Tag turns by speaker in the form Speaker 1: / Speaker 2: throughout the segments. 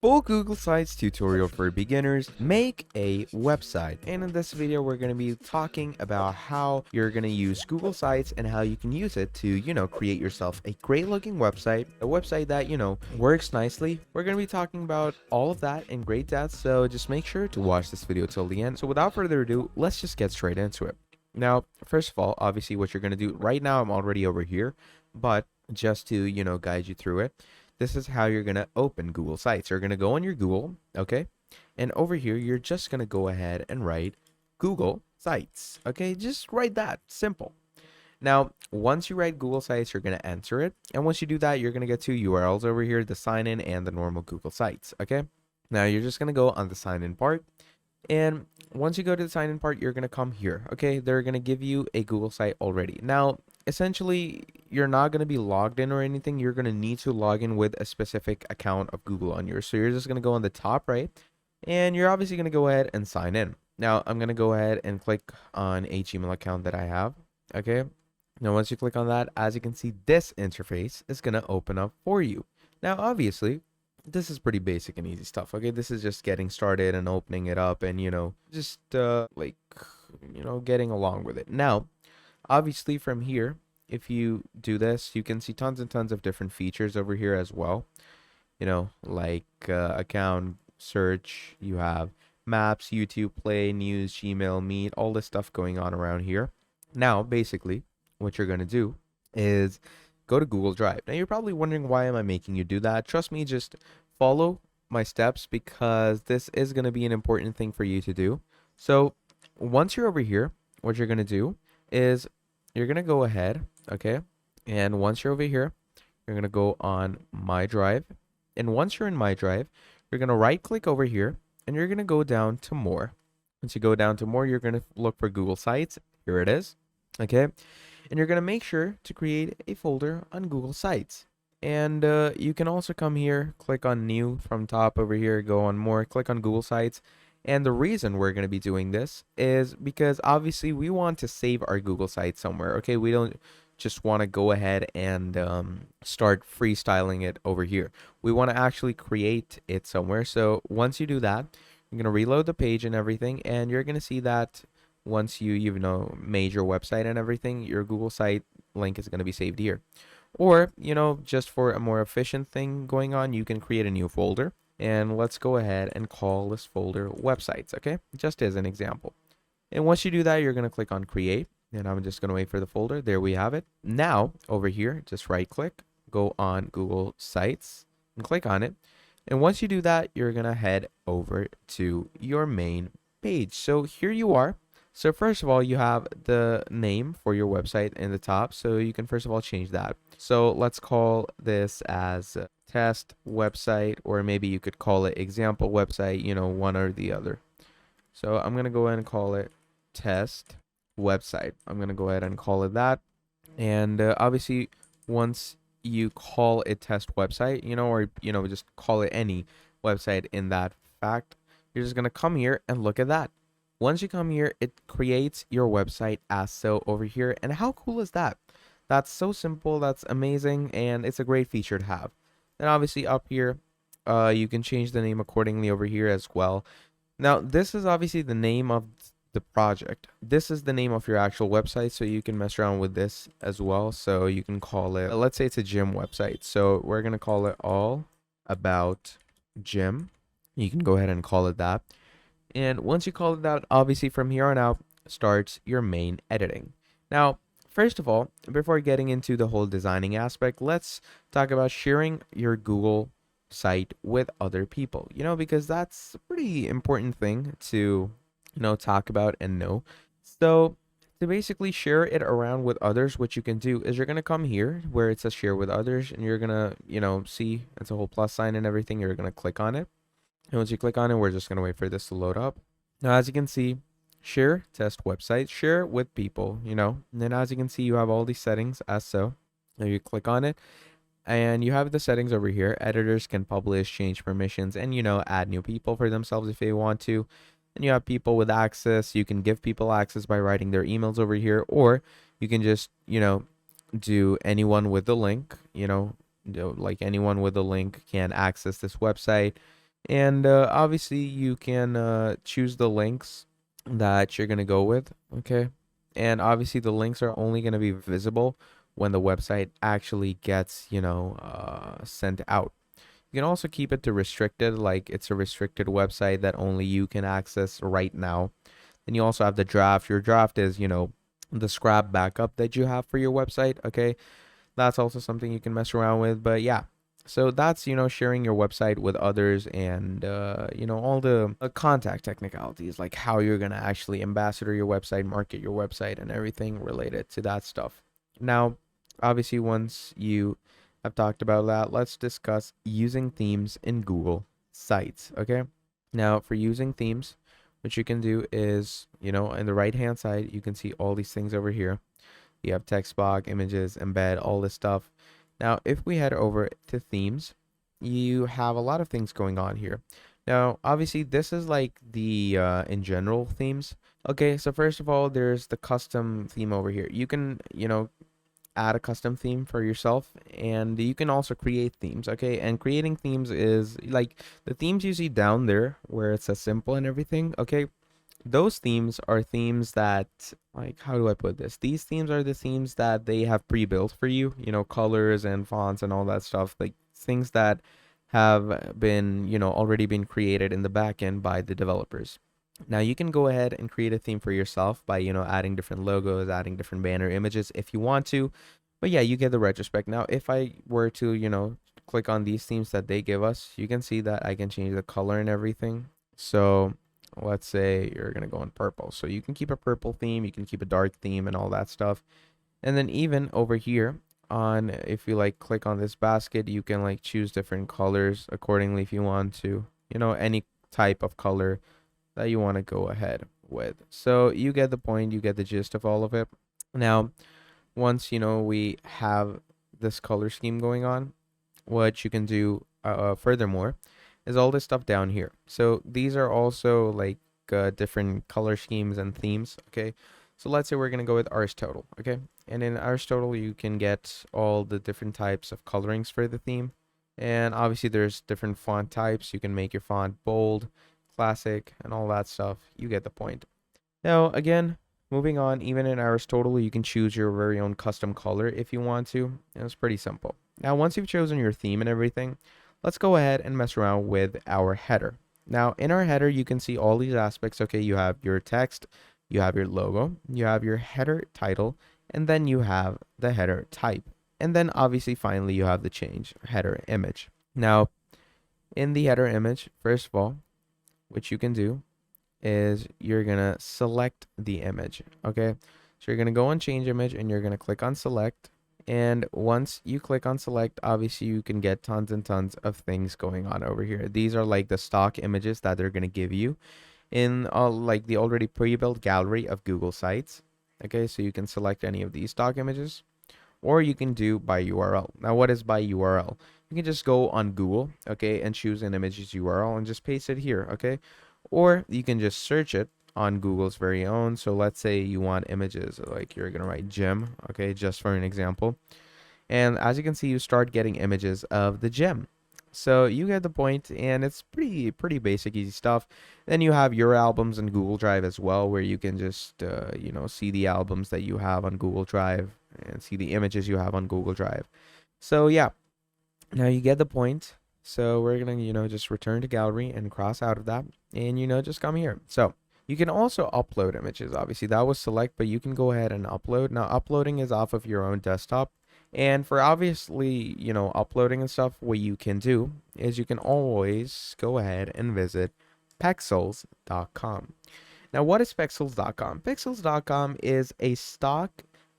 Speaker 1: Full Google Sites tutorial for beginners, make a website. And in this video, we're going to be talking about how you're going to use Google Sites and how you can use it to, create yourself a great looking website, a website that, works nicely. We're going to be talking about all of that in great depth. So just make sure to watch this video till the end. So without further ado, let's just get straight into it. Now, first of all, obviously what you're going to do right now, I'm already over here, but just to, guide you through it. This is how you're going to open Google Sites. You're going to go on your Google, okay? And over here, you're just going to go ahead and write Google Sites, okay? Just write that, simple. Now, once you write Google Sites, you're going to enter it. And once you do that, you're going to get two URLs over here, the sign in and the normal Google Sites, okay? Now, you're just going to go on the sign in part. And once you go to the sign in part, you're going to come here, okay? They're going to give you a Google site already. Now, essentially, you're not going to be logged in or anything. You're going to need to log in with a specific account of Google on yours. So you're just going to go on the top right, and you're obviously going to go ahead and sign in. Now, I'm going to go ahead and click on a Gmail account that I have, okay? Now, once you click on that, as you can see, this interface is going to open up for you. Now, obviously, this is pretty basic and easy stuff, okay? This is just getting started and opening it up and, just getting along with it. Now, obviously from here, if you do this, you can see tons and tons of different features over here as well. Like account, search, you have maps, YouTube, play, news, Gmail, Meet, all this stuff going on around here. Now, basically, what you're going to do is go to Google Drive. Now, you're probably wondering, why am I making you do that? Trust me, just follow my steps because this is going to be an important thing for you to do. So once you're over here, what you're going to do is you're going to go ahead, okay? And once you're over here, you're going to go on My Drive. And once you're in My Drive, you're going to right click over here and you're going to go down to More. Once you go down to More, you're going to look for Google Sites. Here it is, okay? And you're going to make sure to create a folder on Google Sites. And you can also come here, click on New from top over here, go on More, click on Google Sites. And the reason we're going to be doing this is because obviously we want to save our Google site somewhere, okay? We don't just want to go ahead and start freestyling it over here. We want to actually create it somewhere. So once you do that, you're going to reload the page and everything, and you're going to see that once you made your website and everything, your Google site link is going to be saved here. Or, just for a more efficient thing going on, you can create a new folder. And let's go ahead and call this folder websites, okay? Just as an example. And once you do that, you're going to click on create. And I'm just going to wait for the folder. There we have it. Now, over here, just right click, go on Google Sites and click on it. And once you do that, you're going to head over to your main page. So here you are. So first of all, you have the name for your website in the top. So you can first of all change that. So let's call this as test website, or maybe you could call it example website, one or the other. So I'm going to go ahead and call it test website. I'm going to go ahead and call it that. And obviously, once you call it test website, or, just call it any website in that fact, you're just going to come here and look at that. Once you come here, it creates your website as so over here. And how cool is that? That's so simple. That's amazing. And it's a great feature to have. And obviously up here, you can change the name accordingly over here as well. Now, this is obviously the name of the project. This is the name of your actual website. So you can mess around with this as well. So you can call it, let's say it's a gym website. So we're going to call it all about gym. You can go ahead and call it that. And once you call it that, obviously from here on out starts your main editing. Now, first of all, before getting into the whole designing aspect, let's talk about sharing your Google site with other people, because that's a pretty important thing to, talk about and know. So to basically share it around with others, what you can do is you're going to come here where it says share with others, and you're going to, see it's a whole plus sign and everything. You're going to click on it. And once you click on it, we're just going to wait for this to load up. Now, as you can see, share test website, share with people, and then as you can see, you have all these settings as so. Now you click on it and you have the settings over here. Editors can publish, change permissions, and, add new people for themselves if they want to. And you have people with access. You can give people access by writing their emails over here, or you can just, do anyone with the link, like anyone with the link can access this website. And obviously you can choose the links that you're going to go with, okay? And obviously the links are only going to be visible when the website actually gets, sent out. You can also keep it to restricted, like it's a restricted website that only you can access right now. Then you also have the draft. Your draft is, the scrap backup that you have for your website, okay? That's also something you can mess around with. But yeah, so that's, sharing your website with others and, all the contact technicalities, like how you're going to actually ambassador your website, market your website, and everything related to that stuff. Now, obviously, once you have talked about that, let's discuss using themes in Google Sites, okay? Now, for using themes, what you can do is, in the right hand side, you can see all these things over here. You have text box, images, embed, all this stuff. Now, if we head over to themes, you have a lot of things going on here. Now, obviously, this is like the in general themes. Okay, so first of all, there's the custom theme over here. You can, add a custom theme for yourself, and you can also create themes. Okay, and creating themes is like the themes you see down there where it says simple and everything. Okay, those themes are themes that, like, how do I put this? These themes are the themes that they have pre-built for you, colors and fonts and all that stuff, like things that have been, already been created in the backend by the developers. Now you can go ahead and create a theme for yourself by, adding different logos, adding different banner images if you want to. But yeah, you get the retrospect. Now, if I were to, click on these themes that they give us, you can see that I can change the color and everything. So let's say you're going to go in purple. So you can keep a purple theme, you can keep a dark theme and all that stuff. And then even over here on, if you like click on this basket, you can like choose different colors accordingly if you want to, any type of color that you want to go ahead with. So you get the point, you get the gist of all of it. Now, once, we have this color scheme going on, what you can do furthermore is all this stuff down here. So these are also like different color schemes and themes. Okay, so let's say we're gonna go with Aristotle. Okay, and in Aristotle you can get all the different types of colorings for the theme, and obviously there's different font types. You can make your font bold, classic, and all that stuff. You get the point. Now again, moving on, even in Aristotle you can choose your very own custom color if you want to, and it's pretty simple. Now once you've chosen your theme and everything, let's go ahead and mess around with our header. Now in our header, you can see all these aspects. Okay, you have your text, you have your logo, you have your header title, and then you have the header type. And then obviously finally you have the change header image. Now in the header image, first of all, what you can do is you're gonna select the image. Okay, so you're gonna go on change image and you're gonna click on select. And once you click on select, obviously you can get tons and tons of things going on over here. These are like the stock images that they're going to give you in like the already pre-built gallery of Google Sites. Okay, so you can select any of these stock images, or you can do by URL. Now, what is by URL? You can just go on Google, okay, and choose an image's URL and just paste it here, okay? Or you can just search it on Google's very own. So let's say you want images, like you're gonna write gym, okay, just for an example. And as you can see, you start getting images of the gym. So you get the point, and it's pretty basic, easy stuff. Then you have your albums in Google Drive as well, where you can just see the albums that you have on Google Drive and see the images you have on Google Drive. So yeah, now you get the point. So we're gonna just return to gallery and cross out of that, and just come here. So you can also upload images. Obviously that was select, but you can go ahead and upload. Now uploading is off of your own desktop. And for obviously, uploading and stuff, what you can do is you can always go ahead and visit pexels.com. Now, what is pexels.com? Pexels.com is a stock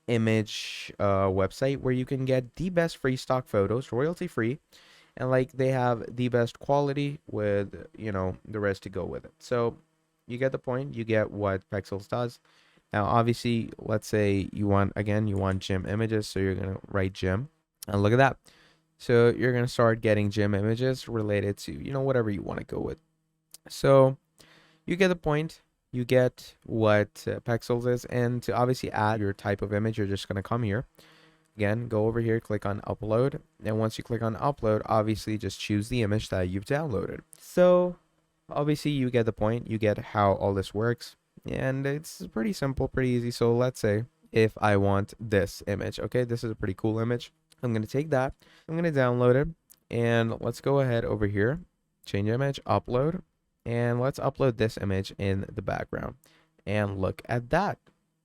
Speaker 1: image website where you can get the best free stock photos, royalty free, and like they have the best quality with, the rest to go with it. So you get the point, you get what Pexels does. Now, obviously, let's say you want gym images, so you're going to write gym. And look at that. So you're going to start getting gym images related to, whatever you want to go with. So you get the point. You get what Pexels is. And to obviously add your type of image, you're just going to come here. Again, go over here, click on upload. And once you click on upload, obviously just choose the image that you've downloaded. So obviously you get the point, you get how all this works. And it's pretty simple, pretty easy. So let's say if I want this image, okay, this is a pretty cool image. I'm going to take that, I'm going to download it, and let's go ahead over here, change image, upload, and let's upload this image in the background. And look at that.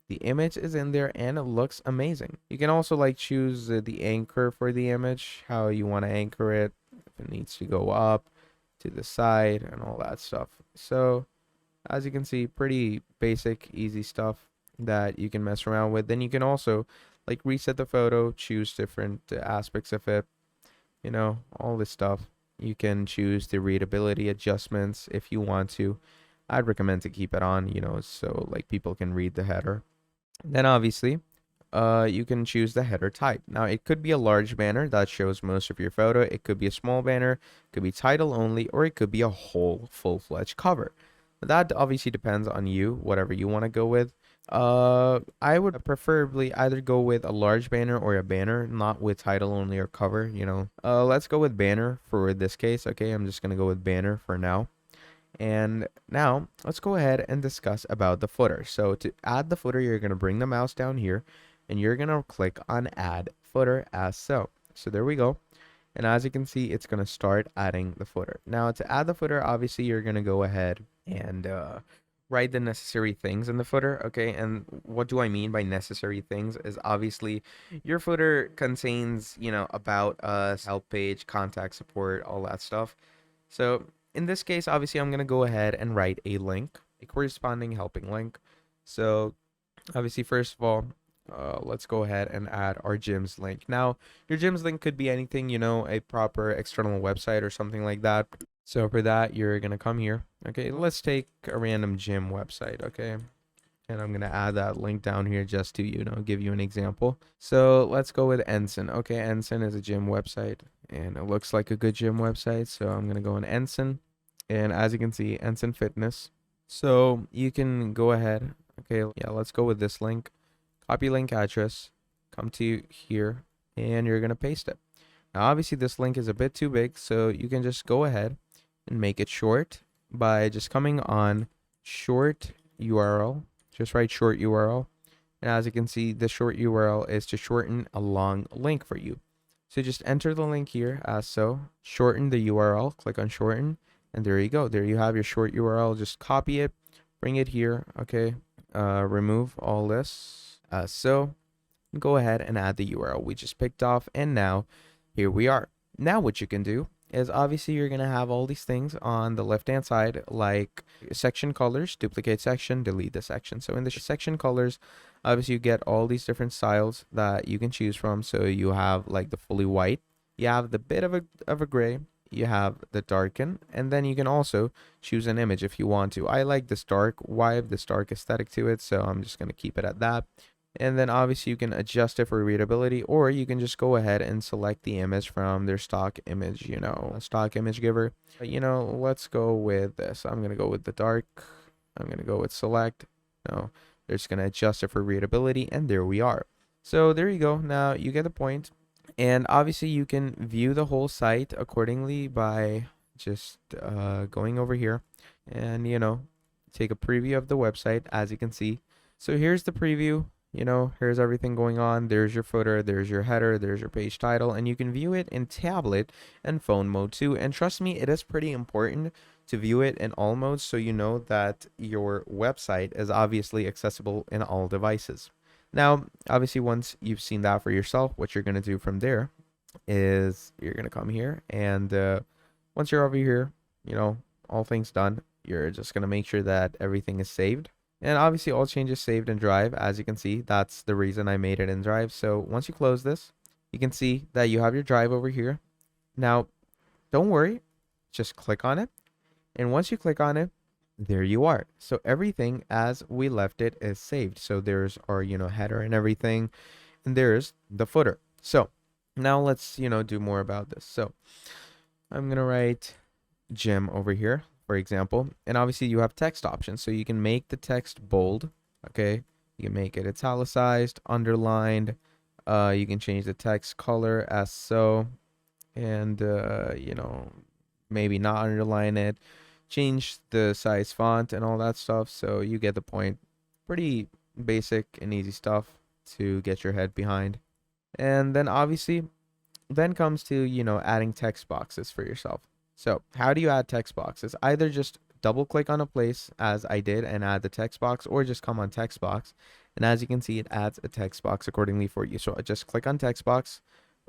Speaker 1: The image is in there and it looks amazing. You can also like choose the anchor for the image, how you want to anchor it, if it needs to go up, to the side, and all that stuff. So as you can see, pretty basic, easy stuff that you can mess around with. Then you can also like reset the photo, choose different aspects of it, you know, all this stuff. You can choose the readability adjustments if you want to. I'd recommend to keep it on, you know, so like people can read the header. Then obviously, you can choose the header type. Now it could be a large banner that shows most of your photo. It could be a small banner, it could be title only, or it could be a whole full-fledged cover. That obviously depends on you, whatever you want to go with. I would preferably either go with a large banner or a banner, not with title only or cover, you know. Let's go with banner for this case. Okay, I'm just gonna go with banner for now. And now let's go ahead and discuss about the footer. So to add the footer, you're going to bring the mouse down here and you're going to click on add footer as so. So there we go. And as you can see, it's going to start adding the footer. Now to add the footer, obviously you're going to go ahead and write the necessary things in the footer. Okay. And what do I mean by necessary things is obviously your footer contains, you know, about us, help page, contact support, all that stuff. So in this case, obviously, I'm going to go ahead and write a link, a corresponding helping link. So obviously, first of all, let's go ahead and add our gym's link. Now, your gym's link could be anything, you know, a proper external website or something like that. So for that, you're going to come here. Okay, let's take a random gym website. Okay. And I'm going to add that link down here just to, you know, give you an example. So let's go with Ensign. Okay, Ensign is a gym website and it looks like a good gym website. So I'm going to go in Ensign. And as you can see, Ensign Fitness. So you can go ahead. Okay, yeah, let's go with this link. Copy link address. Come to here and you're going to paste it. Now, obviously, this link is a bit too big. So you can just go ahead and make it short by just coming on short URL. Just write short URL. And as you can see, the short URL is to shorten a long link for you. So just enter the link here as so. Shorten the URL. Click on shorten. And there you go. There you have your short URL. Just copy it. Bring it here. Okay. Remove all this as so. Go ahead and add the URL we just picked off. And now here we are. Now what you can do is obviously you're going to have all these things on the left hand side like section colors, duplicate section, delete the section. So in the section colors, obviously you get all these different styles that you can choose from. So you have like the fully white, you have the bit of a gray, you have the darken, and then you can also choose an image if you want to. I like this dark vibe, this dark aesthetic to it, so I'm just going to keep it at that. And then obviously you can adjust it for readability, or you can just go ahead and select the image from their stock image, you know, stock image giver. You know, let's go with this. I'm going to go with the dark. I'm going to go with select. No, they're just going to adjust it for readability, and there we are. So there you go. Now you get the point. And obviously you can view the whole site accordingly by just going over here and, you know, take a preview of the website as you can see. So here's the preview. You know, here's everything going on. There's your footer, there's your header, there's your page title, and you can view it in tablet and phone mode too. And trust me, it is pretty important to view it in all modes so you know that your website is obviously accessible in all devices. Now, obviously, once you've seen that for yourself, what you're going to do from there is you're going to come here and once you're over here, you know, all things done, you're just going to make sure that everything is saved. And obviously all changes saved in Drive. As you can see, that's the reason I made it in Drive. So once you close this, you can see that you have your Drive over here. Now, don't worry, just click on it. And once you click on it, there you are. So everything as we left it is saved. So there's our, you know, header and everything. And there's the footer. So now let's, you know, do more about this. So I'm going to write gym over here, for example, and obviously you have text options, so you can make the text bold. Okay, you can make it italicized, underlined, You can change the text color as so, and maybe not underline it, change the size font and all that stuff. So you get the point. Pretty basic and easy stuff to get your head behind. And then obviously then comes to, adding text boxes for yourself. So how do you add text boxes? Either just double click on a place as I did and add the text box, or just come on text box. And as you can see, it adds a text box accordingly for you. So I just click on text box,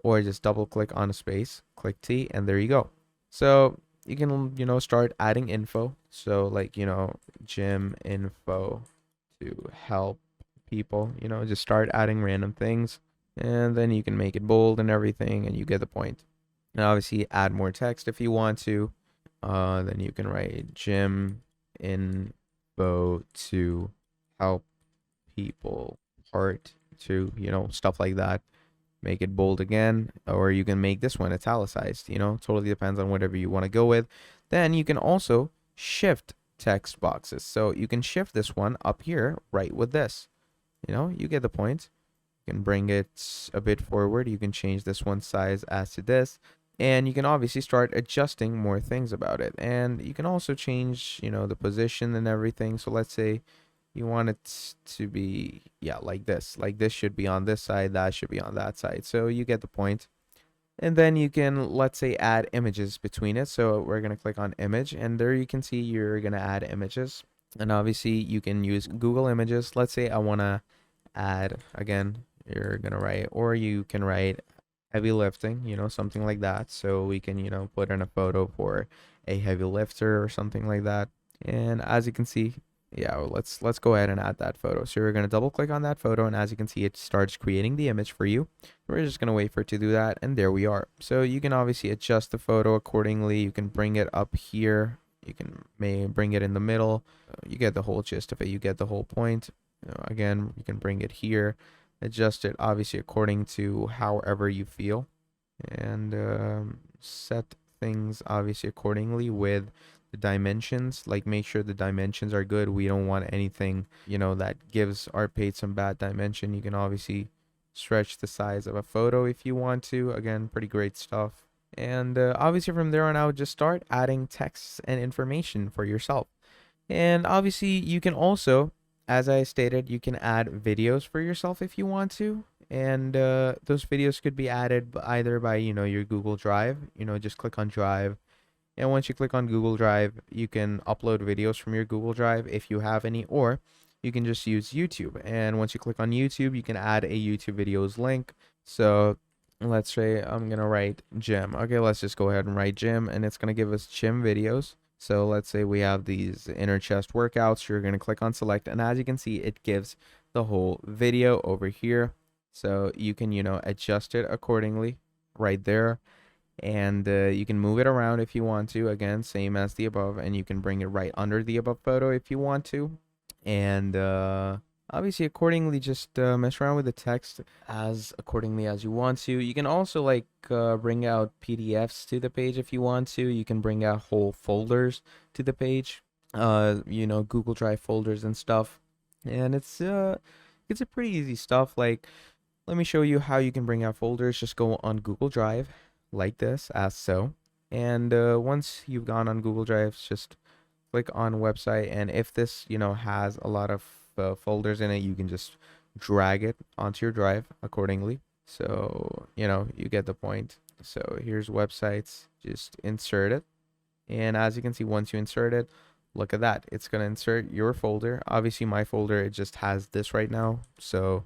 Speaker 1: or just double click on a space, click T, and there you go. So you can, start adding info. So like, gym info to help people, just start adding random things, and then you can make it bold and everything, and you get the point. And obviously add more text if you want to. Then you can write gym info to help people part to, stuff like that. Make it bold again, or you can make this one italicized, totally depends on whatever you want to go with. Then you can also shift text boxes. So you can shift this one up here right with this. You get the point. You can bring it a bit forward. You can change this one size as to this. And you can obviously start adjusting more things about it. And you can also change, the position and everything. So let's say you want it to be, yeah, like this. Like this should be on this side, that should be on that side. So you get the point. And then you can, let's say, add images between it. So we're going to click on image, and there you can see you're going to add images. And obviously you can use Google Images. Let's say I want to add, again, you're going to write, or you can write heavy lifting, something like that. So we can, put in a photo for a heavy lifter or something like that. And as you can see, yeah, well, let's go ahead and add that photo. So we're going to double click on that photo, and as you can see, it starts creating the image for you. We're just going to wait for it to do that, and there we are. So you can obviously adjust the photo accordingly. You can bring it up here. You can bring it in the middle. You get the whole gist of it. You get the whole point. Again, you can bring it here, adjust it obviously according to however you feel, and set things obviously accordingly with the dimensions. Like, make sure the dimensions are good. We don't want anything, that gives our page some bad dimension. You can obviously stretch the size of a photo if you want to. Again, pretty great stuff. And obviously from there on out, just start adding texts and information for yourself. And obviously you can also, as I stated, you can add videos for yourself if you want to. And those videos could be added either by, your Google Drive. Just click on Drive. And once you click on Google Drive, you can upload videos from your Google Drive if you have any, or you can just use YouTube. And once you click on YouTube, you can add a YouTube videos link. So let's say I'm going to write gym. Okay, let's just go ahead and write gym, and it's going to give us gym videos. So let's say we have these inner chest workouts. You're going to click on select, and as you can see, it gives the whole video over here. So you can, adjust it accordingly right there. And you can move it around if you want to. Again, same as the above, and you can bring it right under the above photo if you want to. And obviously accordingly, just mess around with the text as accordingly as you want to. You can also like bring out PDFs to the page if you want to. You can bring out whole folders to the page, Google Drive folders and stuff. And it's a pretty easy stuff. Like, let me show you how you can bring out folders. Just go on Google Drive like this, as so. And once you've gone on Google Drive, just click on website, and if this has a lot of folders in it, you can just drag it onto your drive accordingly. So you get the point. So here's websites, just insert it, and as you can see, once you insert it, look at that, it's gonna insert your folder. Obviously my folder, it just has this right now, so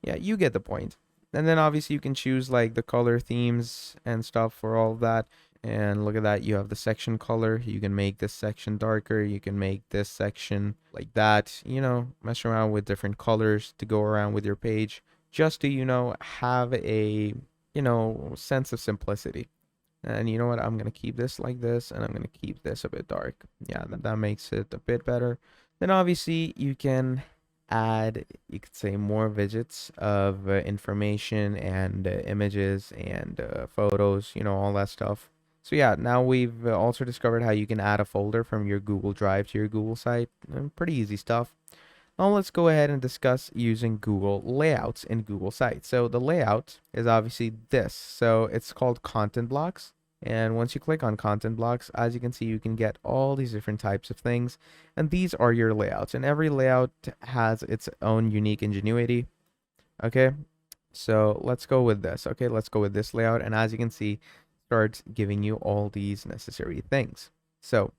Speaker 1: yeah, you get the point. And then obviously you can choose like the color themes and stuff for all of that. And look at that, you have the section color. You can make this section darker. You can make this section like that. Mess around with different colors to go around with your page, just to, have a, sense of simplicity. And you know what? I'm going to keep this like this, and I'm going to keep this a bit dark. Yeah, that makes it a bit better. Then obviously you can add, you could say, more widgets of information and images and photos, all that stuff. So yeah, now we've also discovered how you can add a folder from your Google Drive to your Google site. Pretty easy stuff. Now let's go ahead and discuss using Google layouts in Google Sites. So the layout is obviously this. So it's called content blocks. And once you click on content blocks, as you can see, you can get all these different types of things. And these are your layouts. And every layout has its own unique ingenuity. Okay, so let's go with this. Okay, let's go with this layout. And as you can see, starts giving you all these necessary things. So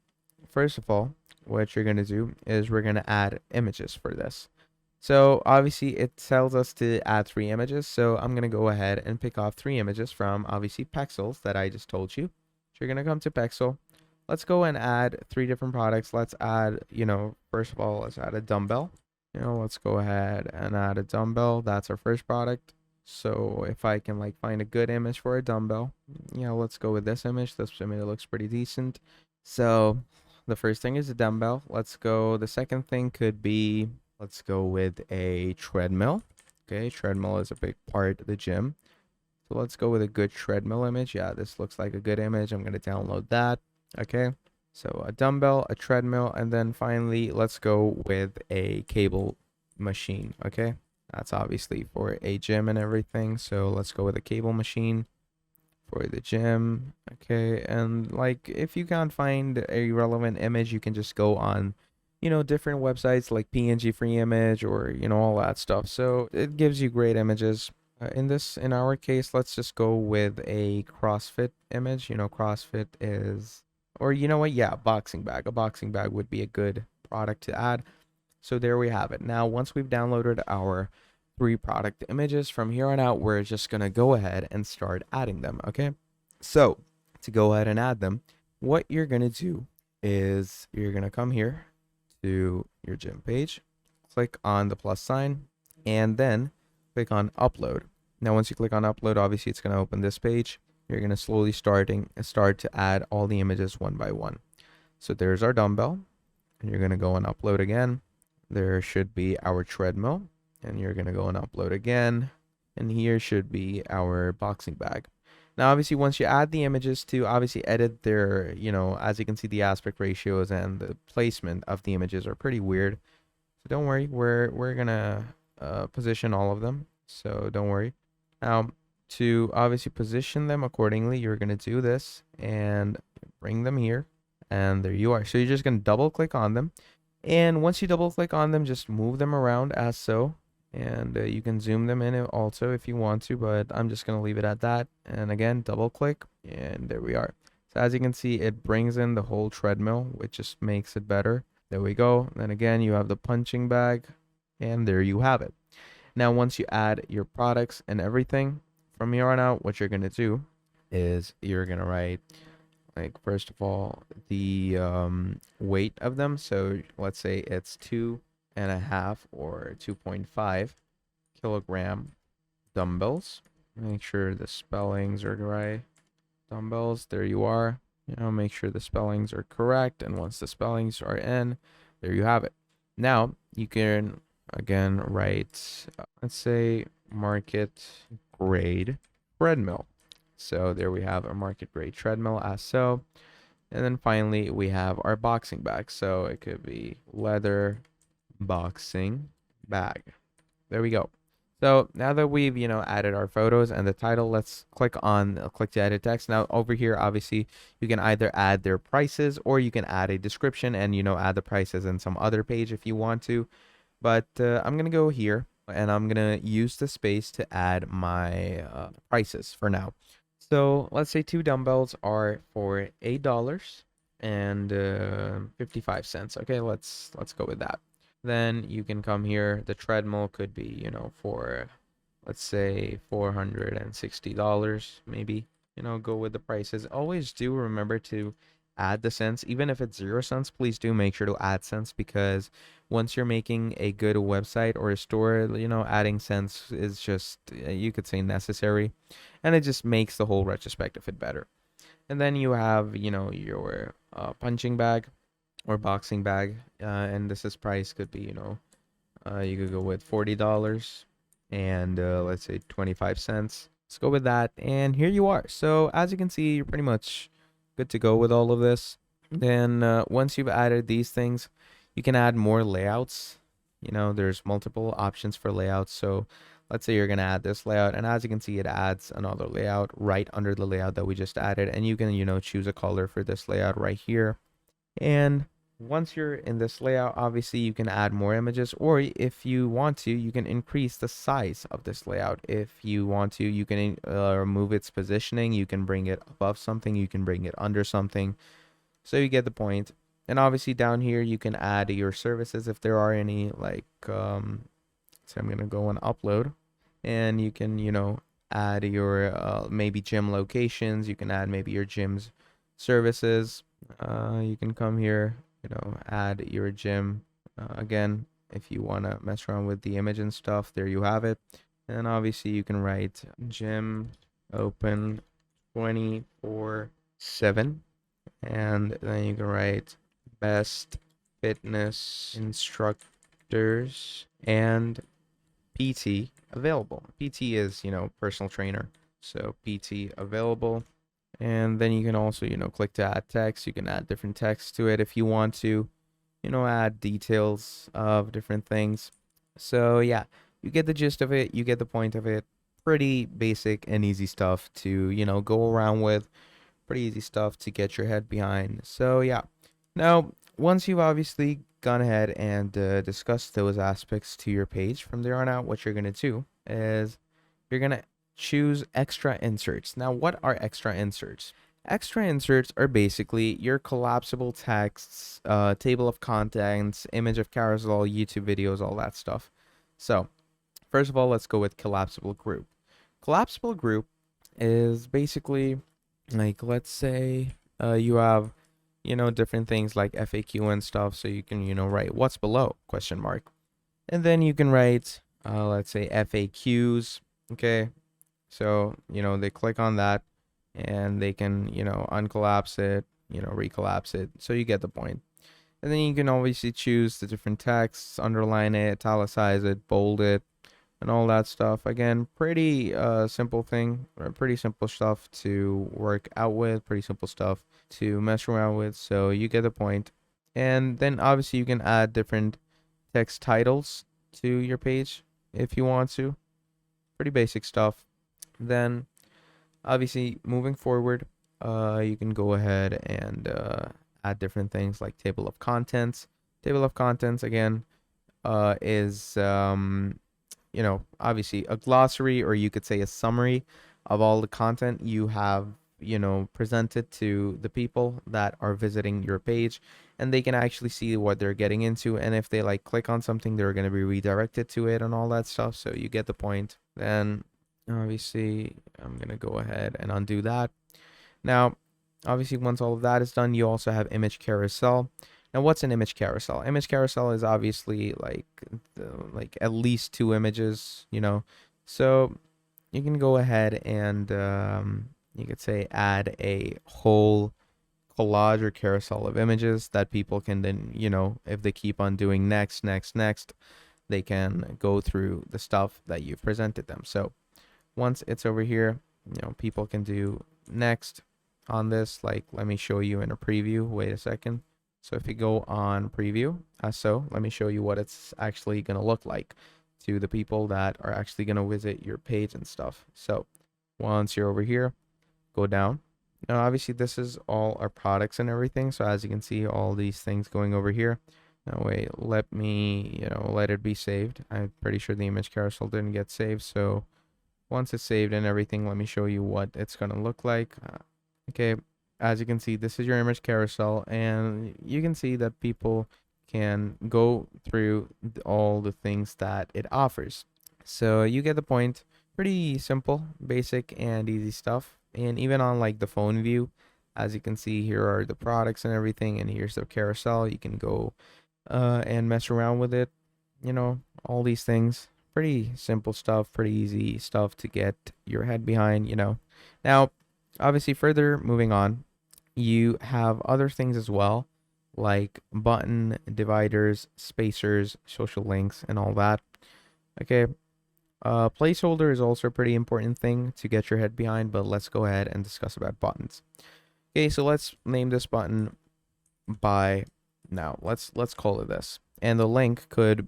Speaker 1: first of all, what you're going to do is we're going to add images for this. So obviously it tells us to add 3 images. So I'm going to go ahead and pick off 3 images from obviously Pexels that I just told you. So you're going to come to Pexel. Let's go and add 3 different products. Let's add, first of all, let's add a dumbbell. Let's go ahead and add a dumbbell. That's our first product. So if I can like find a good image for a dumbbell, let's go with this image. This image looks pretty decent. So the first thing is a dumbbell. Let's go. The second thing could be, let's go with a treadmill. Okay, treadmill is a big part of the gym. So let's go with a good treadmill image. Yeah, this looks like a good image. I'm going to download that. Okay, so a dumbbell, a treadmill, and then finally, let's go with a cable machine. Okay, that's obviously for a gym and everything. So let's go with a cable machine for the gym. Okay, and like if you can't find a relevant image, you can just go on different websites like PNG free image or all that stuff. So it gives you great images. In our case, let's just go with a CrossFit image. CrossFit is, or what, yeah, a boxing bag would be a good product to add. So there we have it. Now once we've downloaded our 3 product images, from here on out we're just gonna go ahead and start adding them. Okay, so to go ahead and add them, what you're gonna do is you're gonna come here to your gym page, click on the plus sign, and then click on upload. Now once you click on upload, obviously it's gonna open this page. You're gonna slowly start to add all the images one by one. So there's our dumbbell, and you're gonna go and upload again. There should be our treadmill, and you're going to go and upload again. And here should be our boxing bag. Now, obviously, once you add the images to obviously edit their, as you can see, the aspect ratios and the placement of the images are pretty weird. So don't worry, we're going to position all of them. So don't worry. Now, to obviously position them accordingly, you're going to do this and bring them here. And there you are. So you're just going to double click on them. And once you double click on them, just move them around as so. And you can zoom them in also if you want to, but I'm just going to leave it at that. And again, double click, and there we are. So as you can see, it brings in the whole treadmill, which just makes it better. There we go. Then again, you have the punching bag, and there you have it. Now, once you add your products and everything, from here on out, what you're going to do is you're going to write, like, first of all, the weight of them. So let's say it's 2.5 or 2.5 kilogram dumbbells. Make sure the spellings are right. Dumbbells, there you are. Make sure the spellings are correct. And once the spellings are in, there you have it. Now you can again write, let's say, market grade treadmill. So there we have a market grade treadmill as so. And then finally we have our boxing bag. So it could be leather boxing bag. There we go. So now that we've added our photos and the title, let's click to edit text. Now over here, obviously you can either add their prices or you can add a description and add the prices in some other page if you want to. But I'm gonna go here and I'm gonna use the space to add my prices for now. So let's say 2 dumbbells are for $8 and 55 cents. Okay, let's go with that. Then you can come here. The treadmill could be, for, let's say, $460, maybe. Go with the prices. Always do remember to add the cents. Even if it's 0 cents, please do make sure to add cents, because once you're making a good website or a store, adding cents is just, you could say, necessary. And it just makes the whole retrospective fit better. And then you have, your punching bag or boxing bag, and this price could be, you could go with $40 and let's say 25 cents. Let's go with that, and here you are. So as you can see, you're pretty much good to go with all of this. Then once you've added these things, you can add more layouts You know, there's multiple options for layouts. So let's say you're going to add this layout, and as you can see, it adds another layout right under the layout that we just added. And you can, you know, choose a color for this layout right here. And once you're in this layout, obviously you can add more images, or if you want to, you can increase the size of this layout. If you want to, you can remove its positioning. You can bring it above something. You can bring it under something. So you get the point. And obviously down here, you can add your services if there are any, like, so I'm going to go and upload, and you can, you know, add your maybe gym locations. You can add maybe your gym's services. You can come here, you know, add your gym. Again, if you want to mess around with the image and stuff, there you have it. And obviously you can write gym open 24/7, and then you can write best fitness instructors and PT available. PT is, you know, personal trainer. So PT available. And then you can also, you know, click to add text. You can add different text to it if you want to, you know, add details of different things. So yeah, you get the gist of it. You get the point of it. Pretty basic and easy stuff to, you know, go around with. Pretty easy stuff to get your head behind. So yeah. Now, once you've obviously gone ahead and discussed those aspects to your page, from there on out, what you're going to do is you're going to choose extra inserts. Now, what are extra inserts? Extra inserts are basically your collapsible texts, table of contents, image of carousel, YouTube videos, all that stuff. So, first of all, let's go with collapsible group. Collapsible group is basically like, let's say you have, you know, different things like FAQ and stuff. So you can, you know, write what's below question mark, and then you can write, let's say FAQs. Okay. So, you know, they click on that and they can, you know, uncollapse it, you know, recollapse it. So you get the point. And then you can obviously choose the different texts, underline it, italicize it, bold it, and all that stuff. Again, pretty simple thing, or pretty simple stuff to work out with, pretty simple stuff to mess around with. So you get the point. And then obviously you can add different text titles to your page if you want to. Pretty basic stuff. Then obviously moving forward, you can go ahead and add different things like table of contents. Table of contents again is you know, obviously a glossary, or you could say a summary of all the content you have, you know, presented to the people that are visiting your page, and they can actually see what they're getting into. And if they like click on something, they're going to be redirected to it and all that stuff. So you get the point. Then obviously I'm going to go ahead and undo that. Now, obviously, once all of that is done, you also have image carousel. Now, what's an image carousel? Image carousel is obviously like at least two images, you know. So you can go ahead and you could say add a whole collage or carousel of images that people can then, you know, if they keep on doing next, next, next, they can go through the stuff that you've presented them. So once it's over here, you know, people can do next on this. Like, let me show you in a preview. Wait a second. So if you go on preview, so let me show you what it's actually going to look like to the people that are actually going to visit your page and stuff. So once you're over here, go down. Now, obviously, this is all our products and everything. So as you can see, all these things going over here. Now, wait, let me, you know, let it be saved. I'm pretty sure the image carousel didn't get saved. So once it's saved and everything, let me show you what it's going to look like. Okay, as you can see, this is your image carousel, and you can see that people can go through all the things that it offers. So you get the point. Pretty simple, basic, and easy stuff. And even on like the phone view, as you can see, here are the products and everything, and here's the carousel. You can go and mess around with it. You know, all these things. Pretty simple stuff, pretty easy stuff to get your head behind, you know. Now, obviously, further moving on, you have other things as well, like button dividers, spacers, social links, and all that. Okay. Placeholder is also a pretty important thing to get your head behind, but let's go ahead and discuss about buttons. Okay, so let's name this button by now. Let's call it this. And the link could,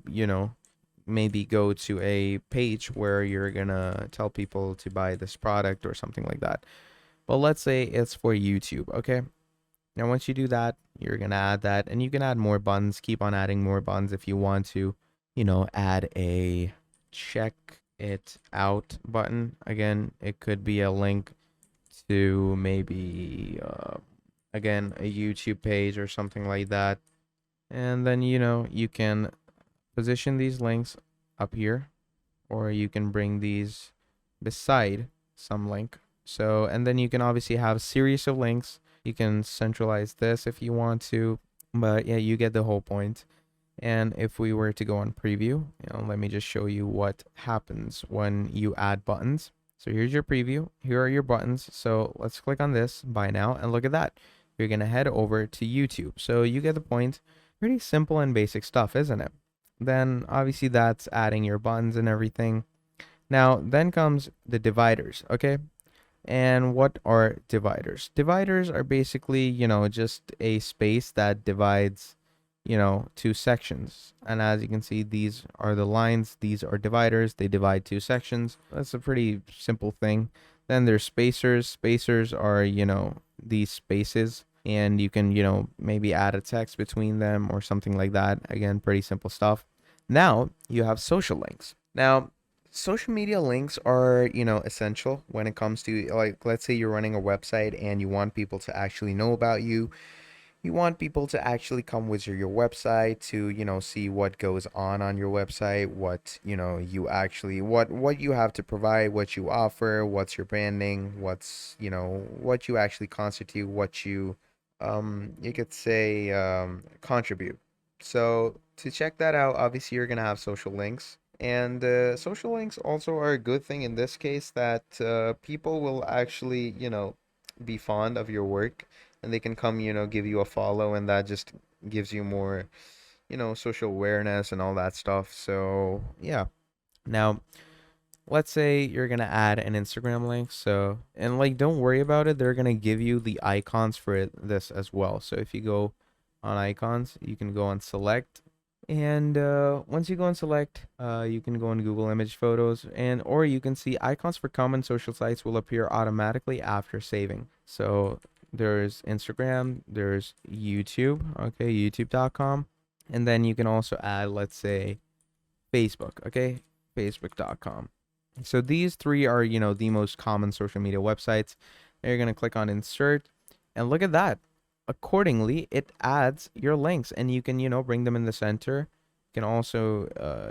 Speaker 1: maybe go to a page where you're gonna tell people to buy this product or something like that. But let's say it's for YouTube, okay? Now, once you do that, you're gonna add that, and you can add more buttons, keep on adding more buttons if you want to, add a check it out button. Again, it could be a link to maybe, again, a YouTube page or something like that. And then, you can position these links up here, or you can bring these beside some link. So, and then you can obviously have a series of links. You can centralize this if you want to, but yeah, you get the whole point. And if we were to go on preview, let me just show you what happens when you add buttons. So here's your preview. Here are your buttons. So let's click on this buy now, and look at that. You're going to head over to YouTube. So you get the point. Pretty simple and basic stuff, isn't it? Then obviously that's adding your buttons and everything. Now, then comes the dividers, okay? And what are dividers? Dividers are basically, just a space that divides, two sections. And as you can see, these are the lines, these are dividers, they divide two sections. That's a pretty simple thing. Then there's spacers. Spacers are, these spaces, and you can, maybe add a text between them or something like that. Again, pretty simple stuff. Now you have social links. Now, social media links are, essential when it comes to, like, let's say you're running a website and you want people to actually know about you. You want people to actually come visit your website to, see what goes on your website, what, what you have to provide, what you offer, what's your branding, what's, what you actually constitute, what you could say, contribute. So to check that out, obviously you're gonna have social links. And social links also are a good thing in this case, that people will actually, be fond of your work, and they can come, give you a follow, and that just gives you more, social awareness and all that stuff. So, yeah. Now, let's say you're gonna add an Instagram link. So, and like, don't worry about it. They're gonna give you the icons for this as well. So if you go on icons, you can go on select, and once you go and select, you can go on Google image photos, and or you can see icons for common social sites will appear automatically after saving. So there's Instagram, there's YouTube, okay, youtube.com, and then you can also add, let's say, Facebook, okay, facebook.com. So these three are, the most common social media websites. Now you're going to click on insert, and look at that. Accordingly, it adds your links, and you can, bring them in the center. You can also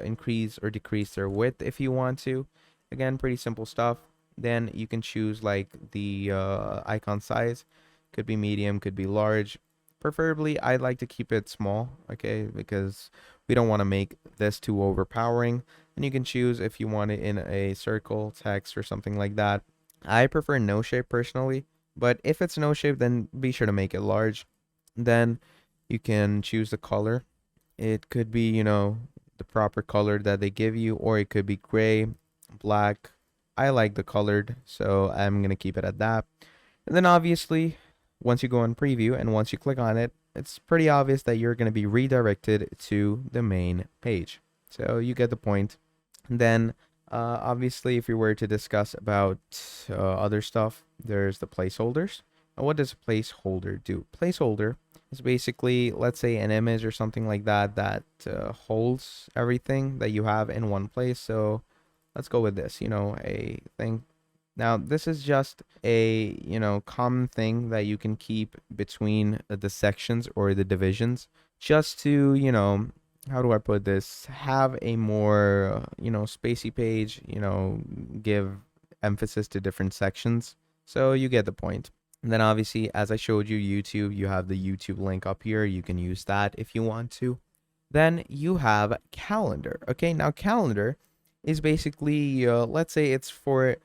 Speaker 1: increase or decrease their width if you want to. Again, pretty simple stuff. Then you can choose like the icon size. Could be medium, could be large. Preferably, I'd like to keep it small, okay, because we don't want to make this too overpowering. And you can choose if you want it in a circle, text, or something like that. I prefer no shape personally, but if it's no shape, then be sure to make it large. Then you can choose the color. It could be, the proper color that they give you, or it could be gray, black. I like the colored, so I'm going to keep it at that. And then obviously, once you go on preview and once you click on it, it's pretty obvious that you're going to be redirected to the main page. So you get the point. And then obviously, if you were to discuss about other stuff, there's the placeholders. And what does a placeholder do? Placeholder is basically, let's say, an image or something like that that holds everything that you have in one place. So let's go with this, a thing. Now, this is just a, common thing that you can keep between the sections or the divisions, just to, how do I put this? Have a more, spacey page, give emphasis to different sections. So you get the point. And then obviously, as I showed you, YouTube, you have the YouTube link up here. You can use that if you want to. Then you have calendar. Okay, now calendar is basically, let's say it's for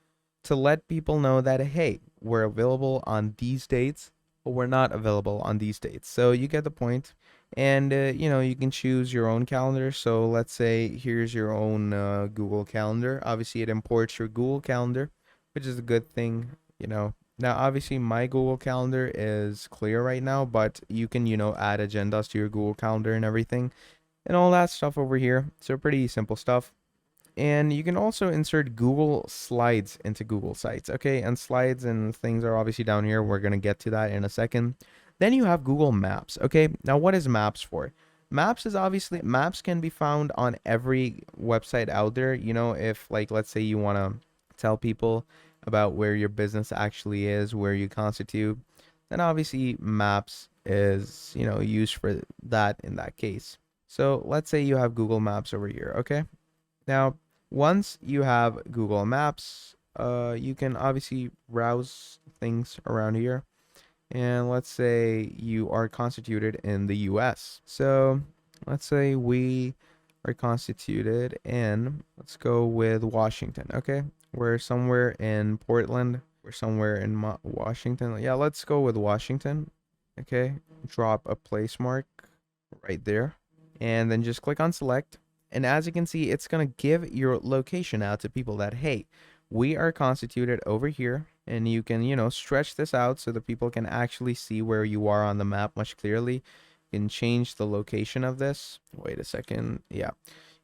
Speaker 1: to let people know that, hey, we're available on these dates, but we're not available on these dates. So you get the point. And, you can choose your own calendar. So let's say here's your own Google Calendar. Obviously, it imports your Google Calendar, which is a good thing, Now, obviously, my Google Calendar is clear right now, but you can, add agendas to your Google Calendar and everything. and all that stuff over here. So pretty simple stuff. And you can also insert Google Slides into Google Sites. Okay, and slides and things are obviously down here. We're going to get to that in a second. Then you have Google Maps. Okay, now what is Maps for? Maps is obviously, maps can be found on every website out there. You know, if like, let's say you want to tell people about where your business actually is, where you constitute, then obviously Maps is, used for that in that case. So let's say you have Google Maps over here. Okay. Now, once you have Google Maps, you can obviously browse things around here. And let's say you are constituted in the US. So let's say we are constituted in, let's go with Washington. Okay. We're somewhere in Portland. We're somewhere in Washington. Yeah, let's go with Washington. Okay. Drop a place mark right there. And then just click on select. And as you can see, it's going to give your location out to people that, hey, we are constituted over here. And you can, stretch this out so that people can actually see where you are on the map much clearly. You can change the location of this. Wait a second. Yeah.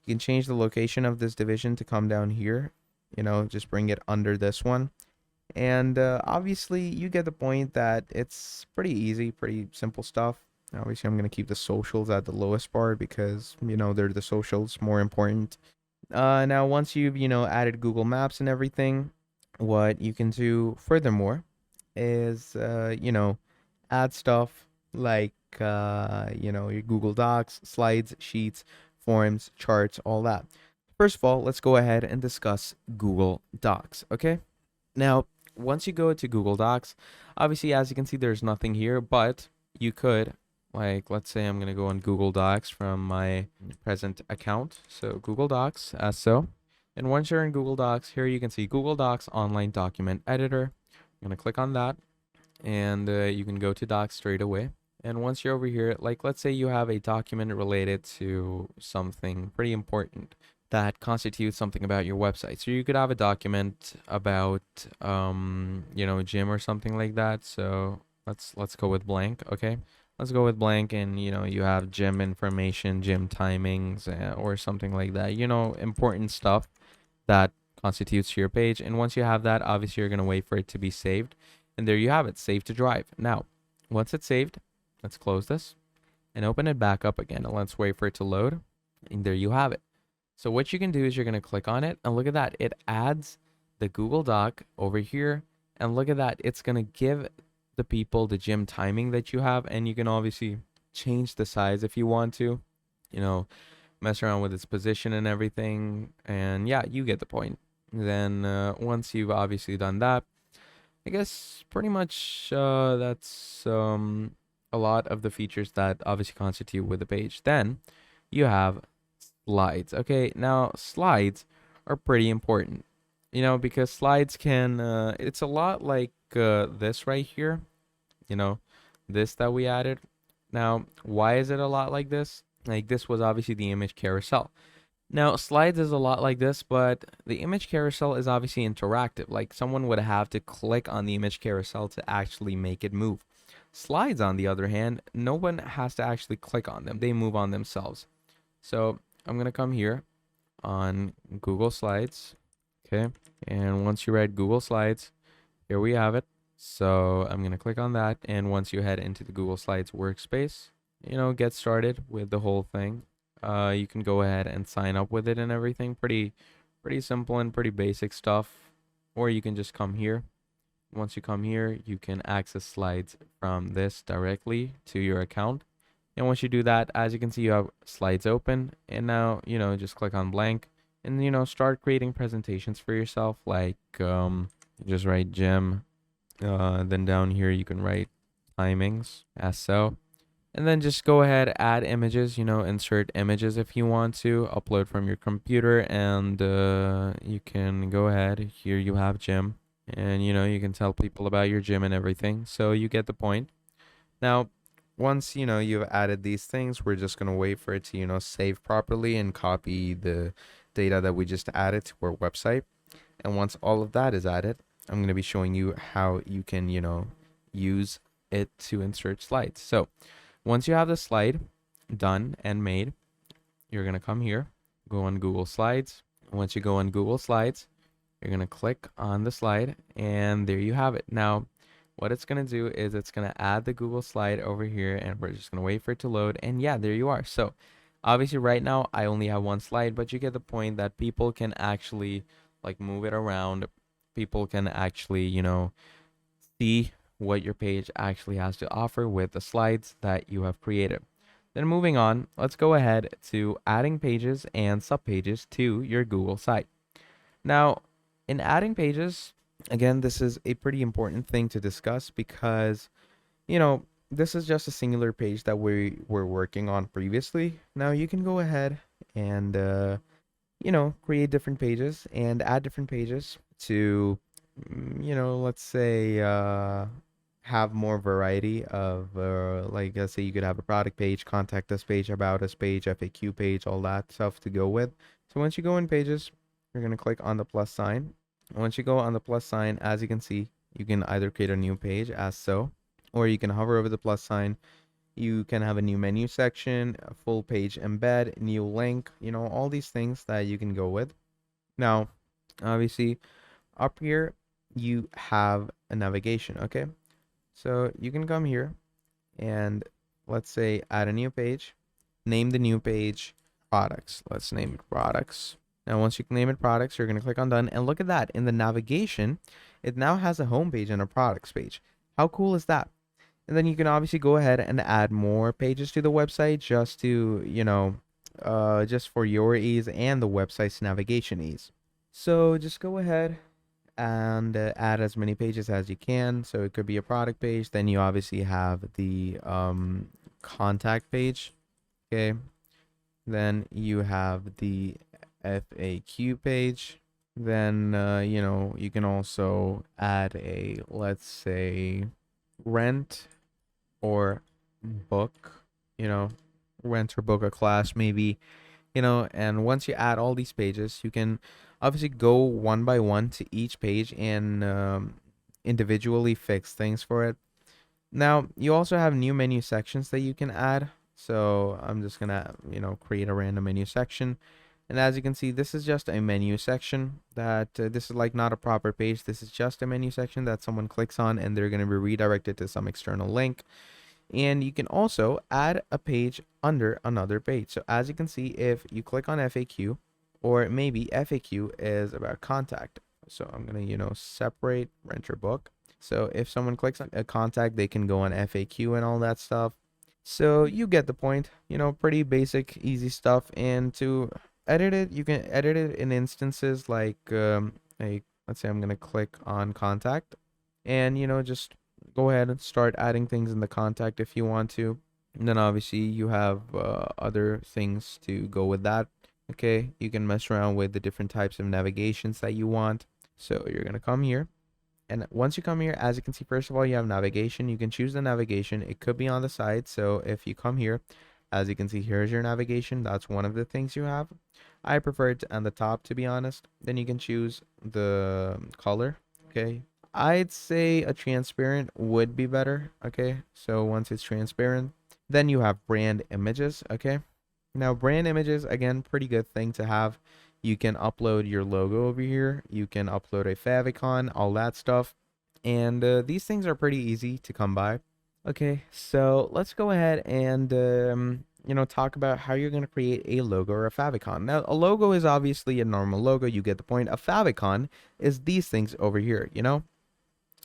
Speaker 1: You can change the location of this division to come down here. Just bring it under this one. And obviously, you get the point that it's pretty easy, pretty simple stuff. Obviously, I'm going to keep the socials at the lowest part because, they're the socials more important. Now, once you've, added Google Maps and everything, what you can do furthermore is, add stuff like, your Google Docs, slides, sheets, forms, charts, all that. First of all, let's go ahead and discuss Google Docs, okay? Now, once you go to Google Docs, obviously, as you can see, there's nothing here, but you could, like, let's say I'm going to go on Google Docs from my present account. So Google Docs, as so. And once you're in Google Docs, here you can see Google Docs Online Document Editor. I'm going to click on that, and you can go to Docs straight away. And once you're over here, like, let's say you have a document related to something pretty important that constitutes something about your website. So you could have a document about, gym or something like that. So let's go with blank. Okay. Let's go with blank, and you have gym information, gym timings, or something like that. Important stuff that constitutes your page. And once you have that, obviously you're going to wait for it to be saved. And there you have it, saved to drive. Now, once it's saved, let's close this and open it back up again. And let's wait for it to load. And there you have it. So what you can do is you're going to click on it, and look at that. It adds the Google Doc over here. And look at that. It's going to give the people the gym timing that you have. And you can obviously change the size if you want to, mess around with its position and everything. And yeah, you get the point. Then once you've obviously done that, I guess pretty much that's a lot of the features that obviously constitute with the page. Then you have slides. Okay, now slides are pretty important, because slides can, it's a lot like this right here, this that we added. Now, why is it a lot like this? Like, this was obviously the image carousel. Now, slides is a lot like this, but the image carousel is obviously interactive. Like, someone would have to click on the image carousel to actually make it move. Slides, on the other hand, no one has to actually click on them. They move on themselves. So I'm going to come here on Google Slides. Okay. And once you write Google Slides, here we have it. So I'm going to click on that. And once you head into the Google Slides workspace, get started with the whole thing. You can go ahead and sign up with it and everything. Pretty simple and pretty basic stuff. Or you can just come here. Once you come here, you can access slides from this directly to your account. And once you do that, as you can see, you have slides open. And now, just click on blank and, start creating presentations for yourself. Like, just write gym. Then down here, you can write timings as so. And then just go ahead, add images, insert images if you want to, upload from your computer, and you can go ahead. Here you have gym, and you can tell people about your gym and everything. So you get the point. Now, once you've added these things, we're just going to wait for it to save properly and copy the data that we just added to our website. And once all of that is added, I'm going to be showing you how you can use it to insert slides. So once you have the slide done and made, you're going to come here, go on Google Slides. Once you go on Google Slides, you're going to click on the slide, and there you have it. Now, what it's going to do is it's going to add the Google slide over here, and we're just going to wait for it to load. And yeah, there you are. So obviously right now I only have one slide, but you get the point that people can actually like move it around. People can actually, see what your page actually has to offer with the slides that you have created. Then moving on, let's go ahead to adding pages and subpages to your Google site. Now, in adding pages, again, this is a pretty important thing to discuss because, this is just a singular page that we were working on previously. Now you can go ahead and, create different pages and add different pages to, let's say, have more variety of, like, let's say you could have a product page, contact us page, about us page, FAQ page, all that stuff to go with. So once you go in pages, you're going to click on the plus sign. Once you go on the plus sign, as you can see, you can either create a new page as so, or you can hover over the plus sign. You can have a new menu section, a full page embed, new link, all these things that you can go with. Now, obviously, up here, you have a navigation, okay? So you can come here and let's say add a new page, name the new page products. Let's name it products. Now, once you name it products, you're going to click on done. And look at that. In the navigation, it now has a home page and a products page. How cool is that? And then you can obviously go ahead and add more pages to the website just to, just for your ease and the website's navigation ease. So just go ahead and add as many pages as you can. So it could be a product page. Then you obviously have the contact page. Okay. Then you have the FAQ page. Then, you can also add a, let's say, rent or book, rent or book a class maybe, and once you add all these pages, you can obviously go one by one to each page and individually fix things for it. Now, you also have new menu sections that you can add. So I'm just gonna, create a random menu section. And as you can see, this is just a menu section that this is like not a proper page. This is just a menu section that someone clicks on and they're going to be redirected to some external link. And you can also add a page under another page. So as you can see, if you click on FAQ, or maybe FAQ is about contact. So I'm going to, separate rent your book. So if someone clicks on a contact, they can go on FAQ and all that stuff. So you get the point, pretty basic, easy stuff. And to edit it, you can edit it in instances like, let's say I'm going to click on contact and, just go ahead and start adding things in the contact if you want to. And then obviously you have other things to go with that. Okay, you can mess around with the different types of navigations that you want. So you're going to come here. And once you come here, as you can see, first of all, you have navigation. You can choose the navigation. It could be on the side. So if you come here, as you can see, here's your navigation. That's one of the things you have. I prefer it on the top, to be honest. Then you can choose the color. Okay, I'd say a transparent would be better. Okay, so once it's transparent, then you have brand images. Okay, now brand images, again, pretty good thing to have. You can upload your logo over here. You can upload a favicon, all that stuff. And these things are pretty easy to come by. Okay, so let's go ahead and, talk about how you're going to create a logo or a favicon. Now, a logo is obviously a normal logo. You get the point. A favicon is these things over here,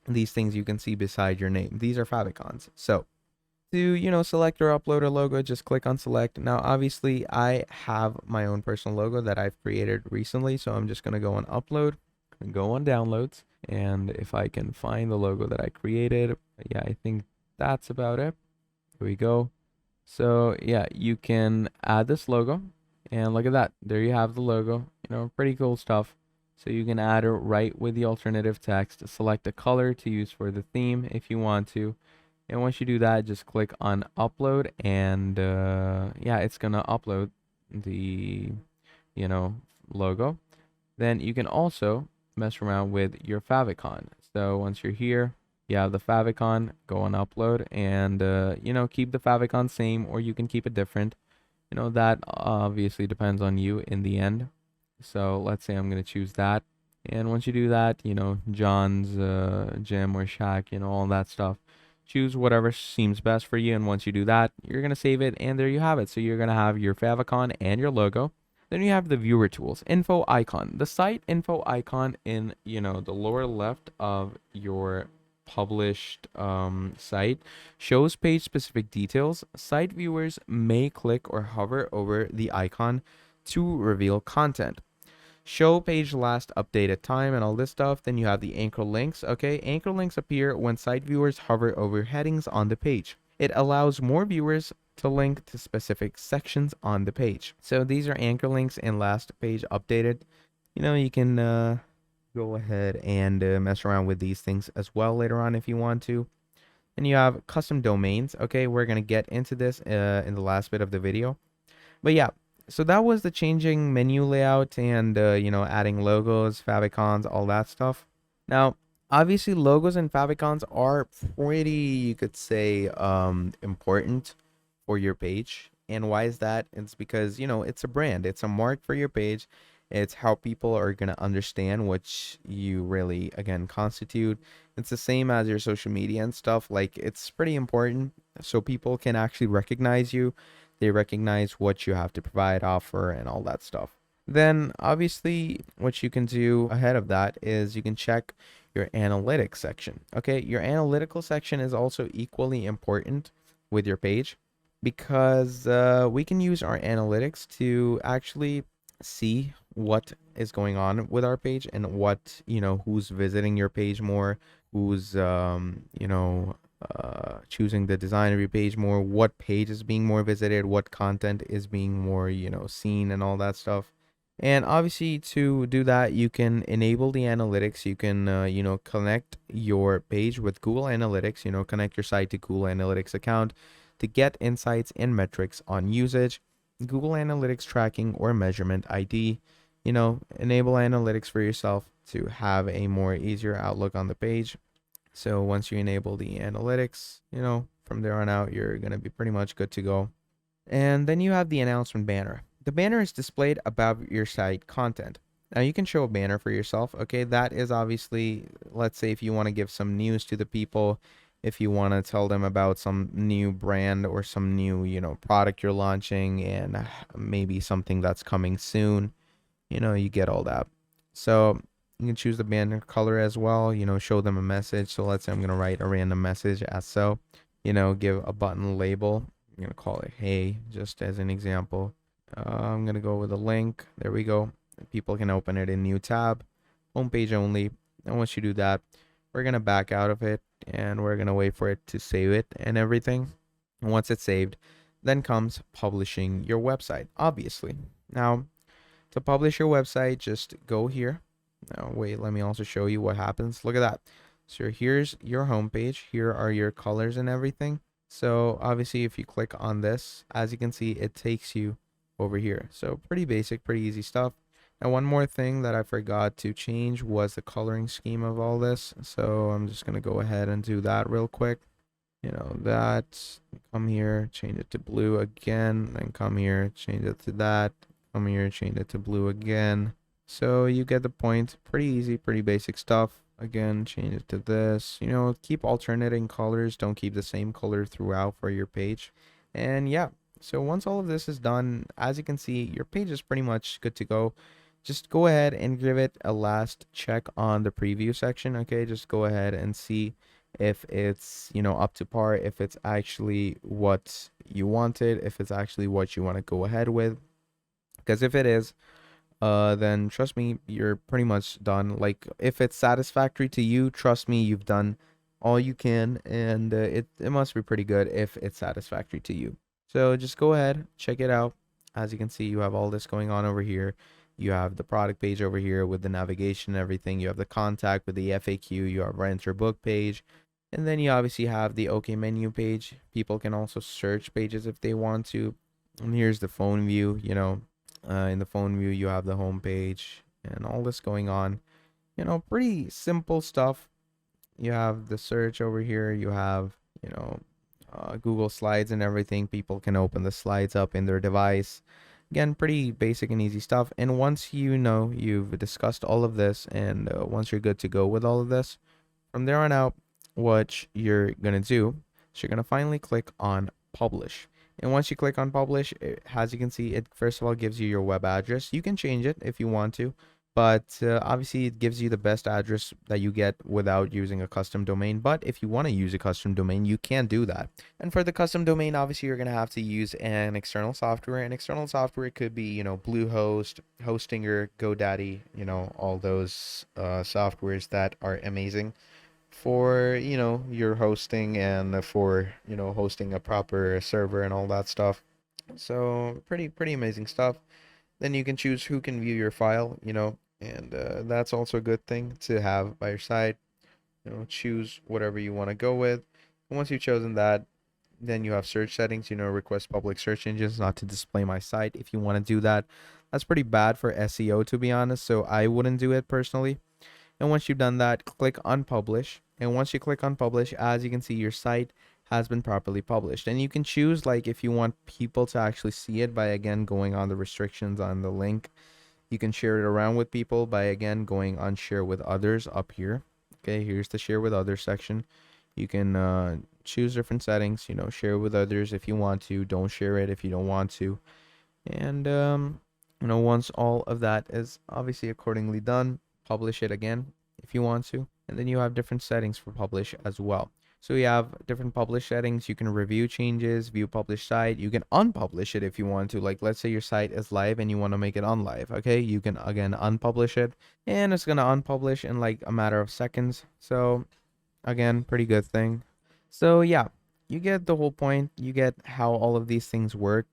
Speaker 1: These things you can see beside your name. These are favicons. So to, select or upload a logo, just click on select. Now, obviously, I have my own personal logo that I've created recently. So I'm just going to go on upload and go on downloads. And if I can find the logo that I created, yeah, I think that's about it. Here we go. So yeah, you can add this logo and look at that. There you have the logo, pretty cool stuff. So you can add it right with the alternative text, select a color to use for the theme if you want to. And once you do that, just click on upload and yeah, it's gonna upload the, logo. Then you can also mess around with your favicon. So once you're here, you have the favicon, go on upload and, keep the favicon same, or you can keep it different. That obviously depends on you in the end. So let's say I'm going to choose that. And once you do that, John's gym or shack, all that stuff. Choose whatever seems best for you. And once you do that, you're going to save it. And there you have it. So you're going to have your favicon and your logo. Then you have the viewer tools, info icon, the site info icon in, the lower left of your published site shows page specific details. Site viewers may click or hover over the icon to reveal content. Show page last updated time and all this stuff. Then you have the anchor links. Okay, anchor links appear when site viewers hover over headings on the page. It allows more viewers to link to specific sections on the page. So these are anchor links and last page updated. You can go ahead and mess around with these things as well later on if you want to. And you have custom domains. Okay, we're going to get into this in the last bit of the video. But yeah, so that was the changing menu layout and, adding logos, favicons, all that stuff. Now, obviously, logos and favicons are pretty, you could say, important for your page. And why is that? It's because, it's a brand, it's a mark for your page. It's how people are going to understand what you really, again, constitute. It's the same as your social media and stuff. Like, it's pretty important so people can actually recognize you. They recognize what you have to provide, offer, and all that stuff. Then, obviously, what you can do ahead of that is you can check your analytics section. Okay, your analytical section is also equally important with your page because we can use our analytics to actually see what is going on with our page and what, who's visiting your page more, who's, choosing the design of your page more, what page is being more visited, what content is being more, seen and all that stuff. And obviously to do that, you can enable the analytics. You can, connect your page with Google Analytics, connect your site to Google Analytics account to get insights and metrics on usage, Google Analytics tracking or measurement ID, enable analytics for yourself to have a more easier outlook on the page. So once you enable the analytics, from there on out, you're going to be pretty much good to go. And then you have the announcement banner. The banner is displayed above your site content. Now you can show a banner for yourself. Okay, that is obviously, let's say if you want to give some news to the people, if you want to tell them about some new brand or some new, product you're launching and maybe something that's coming soon, you get all that. So you can choose the banner color as well, show them a message. So let's say I'm going to write a random message as so, give a button label. I'm going to call it hey, just as an example. I'm going to go with a link. There we go. People can open it in new tab, homepage only. And once you do that, we're going to back out of it and we're going to wait for it to save it and everything. And once it's saved, then comes publishing your website, obviously. Now, to publish your website, just go here. Now, wait, let me also show you what happens. Look at that. So here's your homepage. Here are your colors and everything. So obviously, if you click on this, as you can see, it takes you over here. So pretty basic, pretty easy stuff. Now, one more thing that I forgot to change was the coloring scheme of all this. So I'm just going to go ahead and do that real quick. That, come here, change it to blue again, then come here, change it to that, come here, change it to blue again. So you get the point. Pretty easy, pretty basic stuff. Again, change it to this. Keep alternating colors. Don't keep the same color throughout for your page. And yeah, so once all of this is done, as you can see, your page is pretty much good to go. Just go ahead and give it a last check on the preview section. Okay, just go ahead and see if it's, up to par, if it's actually what you wanted, if it's actually what you want to go ahead with. Because if it is, then trust me, you're pretty much done. Like, if it's satisfactory to you, trust me, you've done all you can, and it must be pretty good if it's satisfactory to you. So just go ahead, check it out. As you can see, you have all this going on over here. You have the product page over here with the navigation and everything. You have the contact with the FAQ. You have rent or book page. And then you obviously have the OK menu page. People can also search pages if they want to. And here's the phone view, in the phone view, you have the home page and all this going on. Pretty simple stuff. You have the search over here. You have, Google Slides and everything. People can open the slides up in their device. Again, pretty basic and easy stuff. And once you know you've discussed all of this, and once you're good to go with all of this, from there on out, what you're gonna do is you're gonna finally click on publish. And once you click on publish, as you can see, it first of all gives you your web address. You can change it if you want to, but obviously it gives you the best address that you get without using a custom domain. But if you want to use a custom domain, you can do that. And for the custom domain, obviously you're going to have to use an external software. And external software could be, Bluehost, Hostinger, GoDaddy, all those softwares that are amazing for your hosting and for hosting a proper server and all that stuff. So pretty amazing stuff. Then you can choose who can view your file, and that's also a good thing to have by your side. Choose whatever you want to go with. And once you've chosen that, then you have search settings, request public search engines not to display my site. If you want to do that, that's pretty bad for SEO, to be honest, so I wouldn't do it personally. And once you've done that, click on publish. And once you click on publish, as you can see, your site has been properly published. And you can choose like if you want people to actually see it by again going on the restrictions on the link. You can share it around with people by again going on share with others up here. Okay, here's the share with others section. You can choose different settings, share with others if you want to, don't share it if you don't want to. And once all of that is obviously accordingly done, publish it again if you want to. And then you have different settings for publish as well. So you have different publish settings. You can review changes, view published site. You can unpublish it if you want to. Like, let's say your site is live and you want to make it unlive. Okay, you can again unpublish it, and it's gonna unpublish in like a matter of seconds. So again, pretty good thing. So yeah, you get the whole point. You get how all of these things work.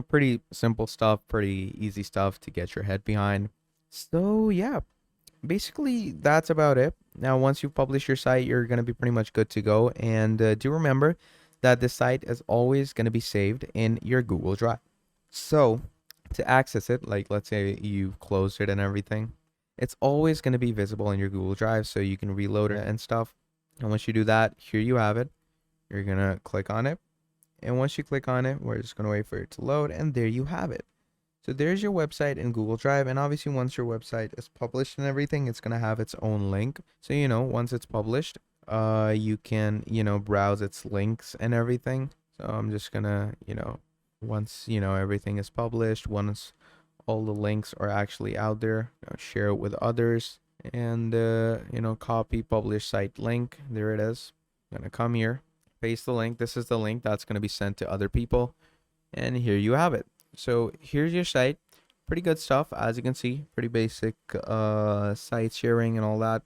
Speaker 1: Pretty simple stuff, pretty easy stuff to get your head behind. So yeah, basically that's about it. Now, once you publish your site, you're going to be pretty much good to go. And do remember that the site is always going to be saved in your Google Drive. So to access it, like let's say you closed it and everything, it's always going to be visible in your Google Drive, so you can reload it and stuff. And once you do that, here you have it. You're going to click on it. And once you click on it, we're just going to wait for it to load, and there you have it. So there's your website in Google Drive, and obviously once your website is published and everything, it's going to have its own link. So, once it's published, you can, browse its links and everything. So I'm just going to, once, everything is published, once all the links are actually out there, share it with others, and, copy publish site link. There it is. I'm going to come here, paste the link. This is the link that's going to be sent to other people. And here you have it. So here's your site. Pretty good stuff, as you can see. Pretty basic site sharing and all that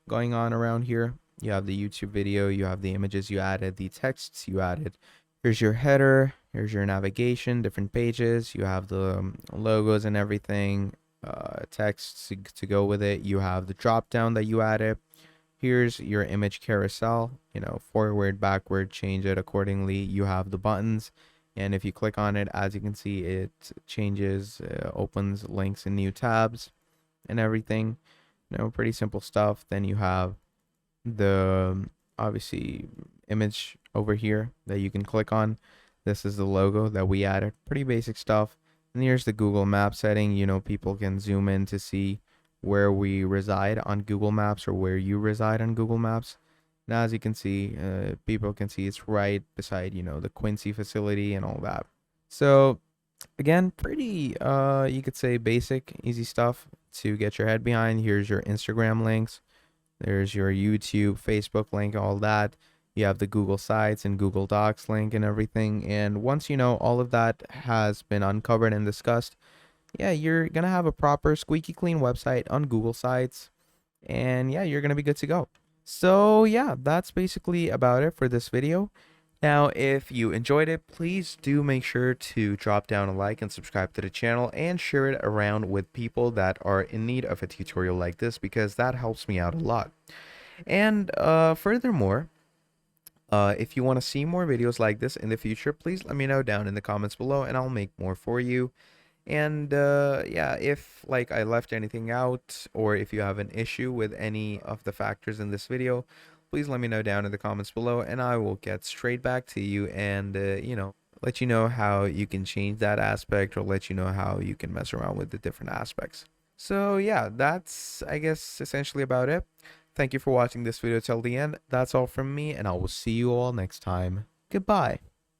Speaker 1: going on around here. You have the YouTube video, you have the images you added, the texts you added. Here's your header, here's your navigation, different pages. You have the logos and everything, texts to go with it. You have the drop down that you added. Here's your image carousel, forward, backward, change it accordingly. You have the buttons. And if you click on it, as you can see, it changes, opens links in new tabs and everything. Pretty simple stuff. Then you have the, obviously, image over here that you can click on. This is the logo that we added. Pretty basic stuff. And here's the Google Map setting. People can zoom in to see where we reside on Google Maps or where you reside on Google Maps. Now, as you can see, people can see it's right beside, the Quincy facility and all that. So, again, pretty, you could say basic, easy stuff to get your head behind. Here's your Instagram links. There's your YouTube, Facebook link, all that. You have the Google Sites and Google Docs link and everything. And once all of that has been uncovered and discussed, yeah, you're going to have a proper squeaky clean website on Google Sites. And yeah, you're going to be good to go. So yeah, that's basically about it for this video. Now, if you enjoyed it, please do make sure to drop down a like and subscribe to the channel and share it around with people that are in need of a tutorial like this, because that helps me out a lot. And furthermore, if you want to see more videos like this in the future, please let me know down in the comments below and I'll make more for you. And yeah, if I left anything out, or if you have an issue with any of the factors in this video, please let me know down in the comments below, and I will get straight back to you and, let you know how you can change that aspect, or let you know how you can mess around with the different aspects. So yeah, that's, I guess, essentially about it. Thank you for watching this video till the end. That's all from me, and I will see you all next time. Goodbye.